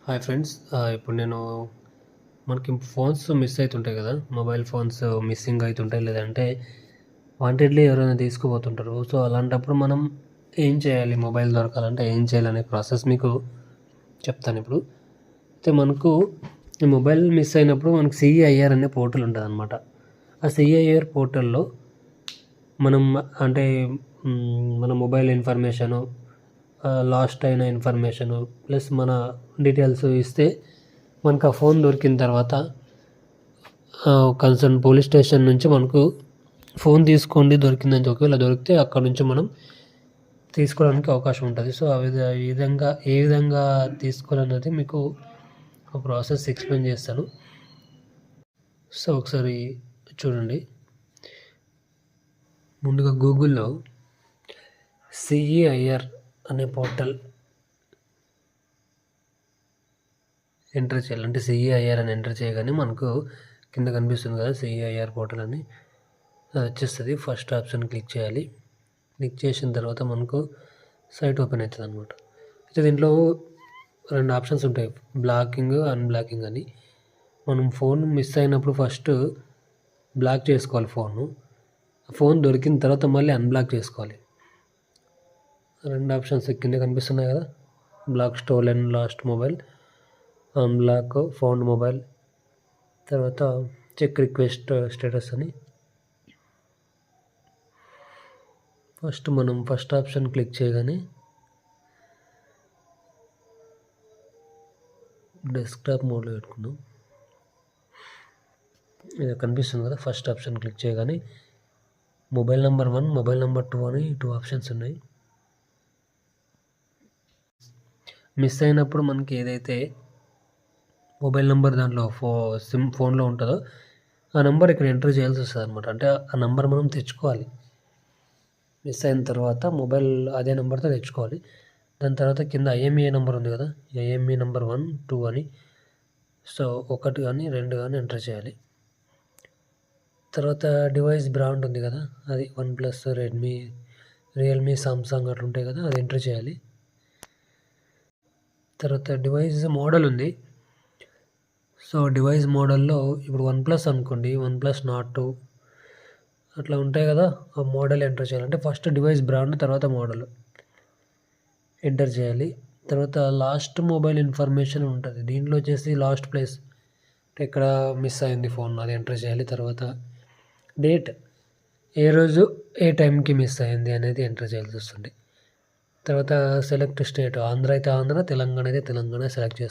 Hi friends, ఇప్పుడు నేను మనకి ఫోన్స్ మిస్ అవుతుంటాయి కదా, మొబైల్ ఫోన్స్ మిస్సింగ్ అవుతుంటాయి, లేదంటే వాంటెడ్లీ ఎవరైనా తీసుకుపోతుంటారు. సో అలాంటప్పుడు మనం ఏం చేయాలి, మొబైల్ దొరకాలంటే ఏం చేయాలనే ప్రాసెస్ మీకు చెప్తాను ఇప్పుడు. అయితే మనకు ఈ మొబైల్ మిస్ అయినప్పుడు మనకు సిఈఐఆర్ అనే పోర్టల్ ఉంటుంది అనమాట. ఆ సిఈఐఆర్ పోర్టల్లో మనం అంటే మన మొబైల్ ఇన్ఫర్మేషను, లాస్ట్ అయిన ఇన్ఫర్మేషను ప్లస్ మన డీటెయిల్స్ ఇస్తే మనకు ఆ ఫోన్ దొరికిన తర్వాత కన్సర్న్ పోలీస్ స్టేషన్ నుంచి మనకు ఫోన్ తీసుకోండి దొరికిందని ఒకవేళ దొరికితే అక్కడ నుంచి మనం తీసుకోవడానికి అవకాశం ఉంటుంది. సో ఏ విధంగా తీసుకోవాలన్నది మీకు ఒక ప్రాసెస్ ఎక్స్ప్లెయిన్ చేస్తాను. సో ఒకసారి చూడండి. ముందుగా గూగుల్లో సిఈఐఆర్ అనే పోర్టల్ ఎంటర్ చేయాలి. అంటే సిఈఐఆర్ అని ఎంటర్ చేయగానే మనకు కింద కనిపిస్తుంది కదా సిఈఐఆర్ పోర్టల్ అని, అది వచ్చేస్తుంది. ఫస్ట్ ఆప్షన్ క్లిక్ చేయాలి. క్లిక్ చేసిన తర్వాత మనకు సైట్ ఓపెన్ అవుతుంది అనమాట. అయితే దీంట్లో 2 ఆప్షన్స్ ఉంటాయి, బ్లాకింగ్, అన్బ్లాకింగ్ అని. మనం ఫోన్ మిస్ అయినప్పుడు ఫస్ట్ బ్లాక్ చేసుకోవాలి ఫోన్ దొరికిన తర్వాత మళ్ళీ అన్బ్లాక్ చేసుకోవాలి. 2 ఆప్షన్స్ కింద కనిపిస్తున్నాయి కదా, block stolen lost mobile, unblock found mobile, తర్వాత చెక్ రిక్వెస్ట్ స్టేటస్ అని. మనం ఫస్ట్ ఆప్షన్ క్లిక్ చేయగానే డెస్క్టాప్ మోడ్లో పెట్టుకున్నాం. ఇది కనిపిస్తుంది కదా, ఫస్ట్ ఆప్షన్ క్లిక్ చేయగానే మొబైల్ నెంబర్ 1, మొబైల్ నెంబర్ 2 అని 2 ఆప్షన్స్ ఉన్నాయి. మిస్ అయినప్పుడు మనకి ఏదైతే మొబైల్ నెంబర్ దాంట్లో ఫోన్లో ఉంటుందో ఆ నెంబర్ ఇక్కడ ఎంటర్ చేయాల్సి వస్తుంది అనమాట. అంటే ఆ నెంబర్ మనం తెచ్చుకోవాలి. మిస్ అయిన తర్వాత మొబైల్ అదే నెంబర్తో తెచ్చుకోవాలి. దాని తర్వాత కింద ఐఎంఈఐ నెంబర్ ఉంది కదా, ఐఎంఈఐ నెంబర్ 1, 2 అని. సో 1 కానీ 2 కానీ ఎంటర్ చేయాలి. తర్వాత డివైస్ బ్రాండ్ ఉంది కదా, అది OnePlus, రెడ్మీ, రియల్మీ, సామ్సంగ్ అట్లా ఉంటాయి కదా, అది ఎంటర్ చేయాలి. తర్వాత డివైస్ మోడల్ ఉంది. సో డివైస్ మోడల్లో ఇప్పుడు OnePlus అనుకోండి, OnePlus Nord 2 అట్లా ఉంటాయి కదా, ఆ మోడల్ ఎంటర్ చేయాలంటే ఫస్ట్ డివైస్ బ్రాండ్ తర్వాత మోడల్ ఎంటర్ చేయాలి. తర్వాత లాస్ట్ మొబైల్ ఇన్ఫర్మేషన్ ఉంటుంది, దీంట్లో వచ్చేసి లాస్ట్ ప్లేస్ ఎక్కడ మిస్ అయింది ఫోన్ అది ఎంటర్ చేయాలి. తర్వాత డేట్, ఏ రోజు ఏ టైంకి మిస్ అయింది అనేది ఎంటర్ చేయాల్సి వస్తుంది. తర్వాత సెలెక్ట్ స్టేట్, ఆంధ్ర అయితే ఆంధ్ర, తెలంగాణ అయితే తెలంగాణ సెలెక్ట్ చేసుకోవాలి.